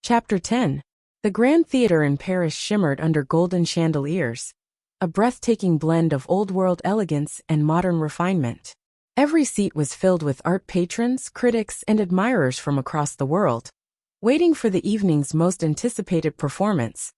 Chapter 10. The Grand Theatre in Paris shimmered under golden chandeliers, a breathtaking blend of old-world elegance and modern refinement. Every seat was filled with art patrons, critics, and admirers from across the world, waiting for the evening's most anticipated performance,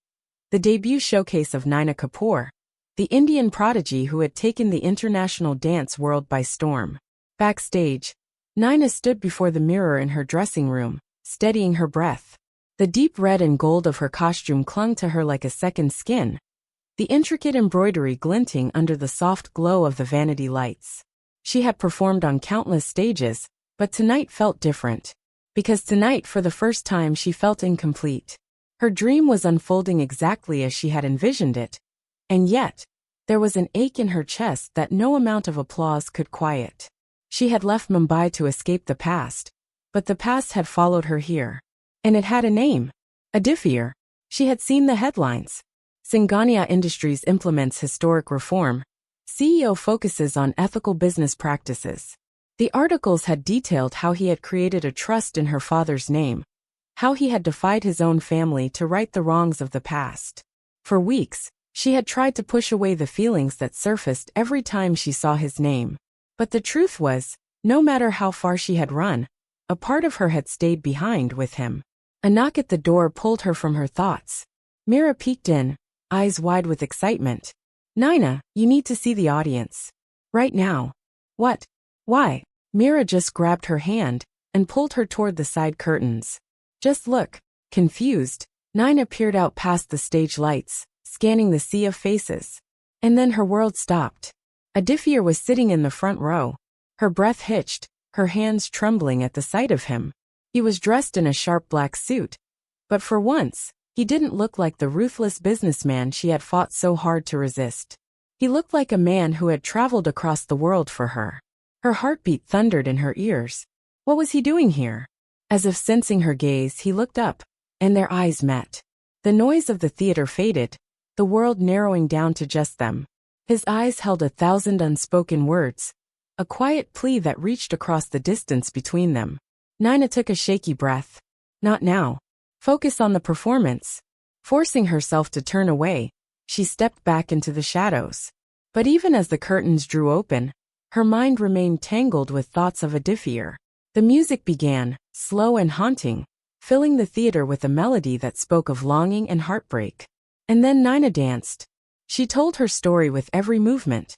the debut showcase of Naina Kapoor, the Indian prodigy who had taken the international dance world by storm. Backstage, Naina stood before the mirror in her dressing room, steadying her breath. The deep red and gold of her costume clung to her like a second skin, the intricate embroidery glinting under the soft glow of the vanity lights. She had performed on countless stages, but tonight felt different. Because tonight, for the first time, she felt incomplete. Her dream was unfolding exactly as she had envisioned it, and yet, there was an ache in her chest that no amount of applause could quiet. She had left Mumbai to escape the past, but the past had followed her here. And it had a name. Aditya. She had seen the headlines. Singhania Industries implements historic reform. CEO focuses on ethical business practices. The articles had detailed how he had created a trust in her father's name, how he had defied his own family to right the wrongs of the past. For weeks, she had tried to push away the feelings that surfaced every time she saw his name. But the truth was, no matter how far she had run, a part of her had stayed behind with him. A knock at the door pulled her from her thoughts. Mira peeked in, eyes wide with excitement. "Naina, you need to see the audience. Right now." "What? Why?" Mira just grabbed her hand and pulled her toward the side curtains. "Just look." Confused, Naina peered out past the stage lights, scanning the sea of faces. And then her world stopped. Aditya was sitting in the front row. Her breath hitched, her hands trembling at the sight of him. He was dressed in a sharp black suit, but for once, he didn't look like the ruthless businessman she had fought so hard to resist. He looked like a man who had traveled across the world for her. Her heartbeat thundered in her ears. What was he doing here? As if sensing her gaze, he looked up, and their eyes met. The noise of the theater faded, the world narrowing down to just them. His eyes held 1,000 unspoken words, a quiet plea that reached across the distance between them. Naina took a shaky breath. Not now. Focus on the performance. Forcing herself to turn away, she stepped back into the shadows. But even as the curtains drew open, her mind remained tangled with thoughts of Aditya. The music began, slow and haunting, filling the theater with a melody that spoke of longing and heartbreak. And then Naina danced. She told her story with every movement.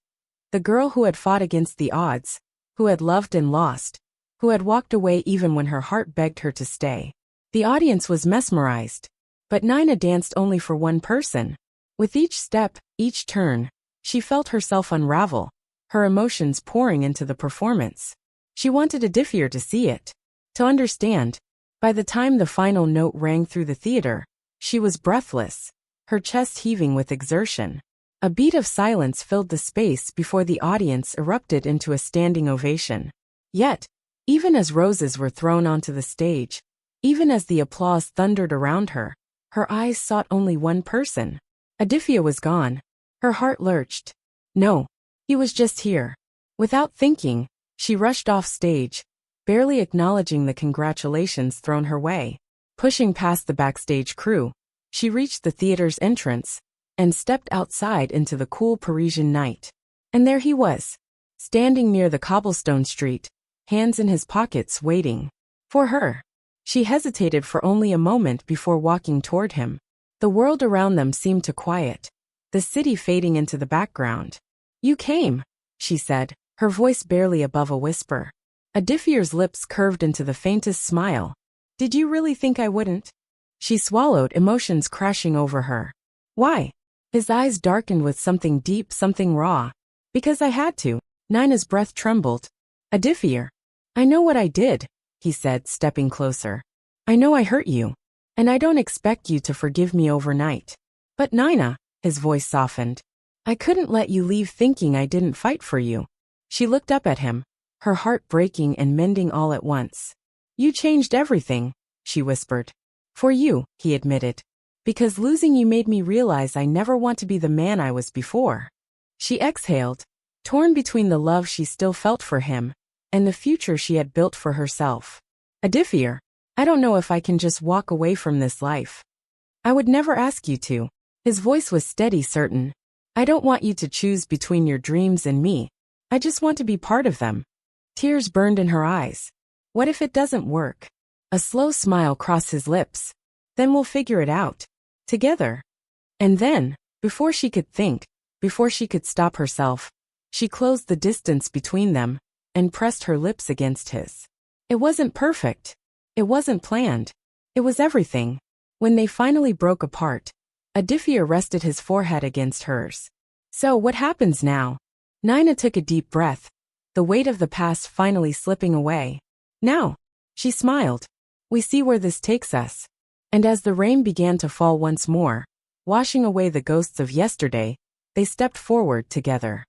The girl who had fought against the odds, who had loved and lost, who had walked away even when her heart begged her to stay. The audience was mesmerized, but Naina danced only for one person. With each step, each turn, she felt herself unravel, her emotions pouring into the performance. She wanted Aditya to see it, to understand. By the time the final note rang through the theater, she was breathless, her chest heaving with exertion. A beat of silence filled the space before the audience erupted into a standing ovation. Yet, even as roses were thrown onto the stage, even as the applause thundered around her, her eyes sought only one person. Aditya was gone. Her heart lurched. No, he was just here. Without thinking, she rushed off stage, barely acknowledging the congratulations thrown her way. Pushing past the backstage crew, she reached the theater's entrance and stepped outside into the cool Parisian night. And there he was, standing near the cobblestone street, hands in his pockets waiting for her. She hesitated for only a moment before walking toward him. The world around them seemed to quiet, the city fading into the background. "You came," she said, her voice barely above a whisper. Aditya's lips curved into the faintest smile. "Did you really think I wouldn't?" She swallowed, emotions crashing over her. "Why?" His eyes darkened with something deep, something raw. "Because I had to." Naina's breath trembled. "Aditya, I know what I did," he said, stepping closer. "I know I hurt you, and I don't expect you to forgive me overnight. But Naina," his voice softened, "I couldn't let you leave thinking I didn't fight for you." She looked up at him, her heart breaking and mending all at once. "You changed everything," she whispered. "For you," he admitted. "Because losing you made me realize I never want to be the man I was before." She exhaled, torn between the love she still felt for him and the future she had built for herself. "Aditya, I don't know if I can just walk away from this life. I would never ask you to. His voice was steady, certain. I don't want you to choose between your dreams and me. I just want to be part of them. Tears burned in her eyes. What if it doesn't work? A slow smile crossed his lips. Then we'll figure it out. Together. And then, before she could think, before she could stop herself, she closed the distance between them and pressed her lips against his. It wasn't perfect. It wasn't planned. It was everything. When they finally broke apart, Aditya rested his forehead against hers. So what happens now? Naina took a deep breath, the weight of the past finally slipping away. Now, she smiled. We see where this takes us. And as the rain began to fall once more, washing away the ghosts of yesterday, they stepped forward together.